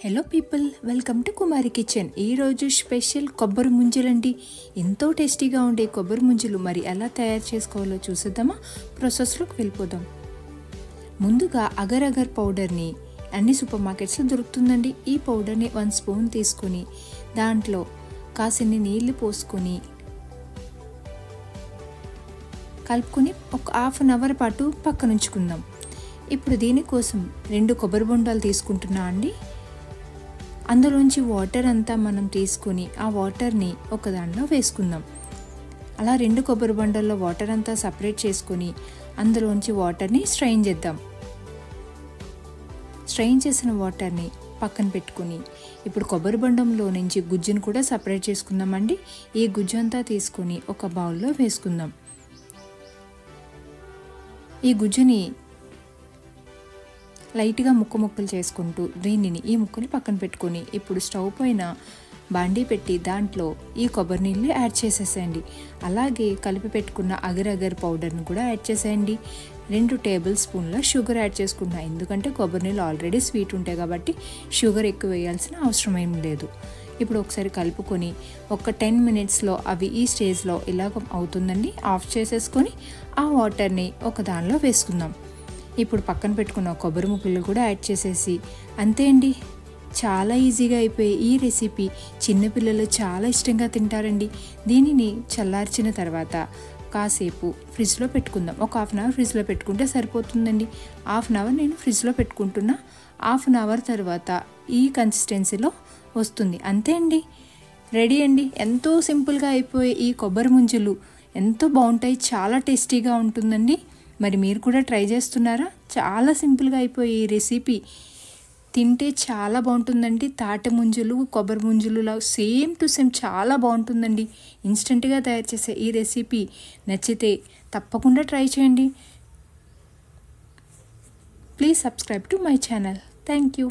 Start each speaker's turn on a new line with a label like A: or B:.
A: Hello people, welcome to Kumari kitchen. ఈరోజు special కొబ్బరి ముంజలండి. ఎంతో టేస్టీగా ఉండే కొబ్బరి ముంజలు మరి ఎలా తయారు చేసుకోవాలో చూసేద్దామా? ప్రాసెస్లోకి వెళ్ళిపోదాం. ముందుగా అగర్ అగర్ పౌడర్ని అన్ని సూపర్ మార్కెట్స్లో దొరుకుతుందండి. ఈ పౌడర్ని 1 స్పూన్ తీసుకొని దాంట్లో కాసిన్ని నీళ్లు పోసుకొని కలుపుకొని ఒక హాఫ్ అన్ అవర్ పాటు పక్కన ఉంచుకుందాం. ఇప్పుడు దీనికోసం 2 కొబ్బరి బొండాలు తీసుకుంటున్నా అండి. అందులోంచి వాటర్ అంతా మనం తీసుకొని ఆ వాటర్ని ఒక దాంట్లో వేసుకుందాం. అలా 2 కొబ్బరి బొండాల్లో వాటర్ అంతా సపరేట్ చేసుకొని అందులోంచి వాటర్ని స్ట్రెయిన్ చేద్దాం. స్ట్రెయిన్ చేసిన వాటర్ని పక్కన పెట్టుకొని ఇప్పుడు కొబ్బరి బొండంలో నుంచి గుజ్జును కూడా సపరేట్ చేసుకుందామండి. ఈ గుజ్జు అంతా తీసుకొని ఒక బౌల్లో వేసుకుందాం. ఈ గుజ్జుని లైట్గా ముక్కలు చేసుకుంటూ ఈ ముక్కలు పక్కన పెట్టుకొని ఇప్పుడు స్టవ్ పైన బాండీ పెట్టి దాంట్లో ఈ కొబ్బరి నీళ్ళు యాడ్ చేసేసేయండి. అలాగే కలిపి పెట్టుకున్న అగర్ అగర్ పౌడర్ని కూడా యాడ్ చేసేయండి. 2 టేబుల్ స్పూన్ల షుగర్ యాడ్ చేసుకున్నా, ఎందుకంటే కొబ్బరి నీళ్ళు ఆల్రెడీ స్వీట్ ఉంటాయి కాబట్టి షుగర్ ఎక్కువ వేయాల్సిన అవసరం ఏం లేదు. ఇప్పుడు ఒకసారి కలుపుకొని ఒక 10 మినిట్స్లో అవి ఈ స్టేజ్లో ఇలాగ అవుతుందండి. ఆఫ్ చేసేసుకొని ఆ వాటర్ని ఒక దానిలో వేసుకుందాం. ఇప్పుడు పక్కన పెట్టుకున్న కొబ్బరి ముక్కలు కూడా యాడ్ చేసేసి అంతే అండి. చాలా ఈజీగా అయిపోయి ఈ రెసిపీ చిన్నపిల్లలు చాలా ఇష్టంగా తింటారండి. దీనిని చల్లార్చిన తర్వాత కాసేపు ఫ్రిడ్జ్లో పెట్టుకుందాం. ఒక హాఫ్ అన్ అవర్ ఫ్రిడ్జ్లో పెట్టుకుంటే సరిపోతుందండి. హాఫ్ అన్ అవర్ నేను ఫ్రిడ్జ్లో పెట్టుకుంటున్నా. హాఫ్ అన్ అవర్ తర్వాత ఈ కన్సిస్టెన్సీలో వస్తుంది. అంతే అండి, రెడీ అండి. ఎంతో సింపుల్గా అయిపోయి ఈ కొబ్బరి ముంజలు ఎంతో బాగుంటాయి, చాలా టేస్టీగా ఉంటుందండి. మరి మీరు కూడా ట్రై చేస్తున్నారా? చాలా సింపుల్గా అయిపోయి ఈ రెసిపీ తింటే చాలా బాగుంటుందండి. తాటి ముంజలు కొబ్బరి ముంజలులా సేమ్ టు సేమ్ చాలా బాగుంటుందండి. ఇన్స్టెంట్గా తయారు చేసే ఈ రెసిపీ నచ్చితే తప్పకుండా ట్రై చేయండి. Please subscribe to my channel. Thank you.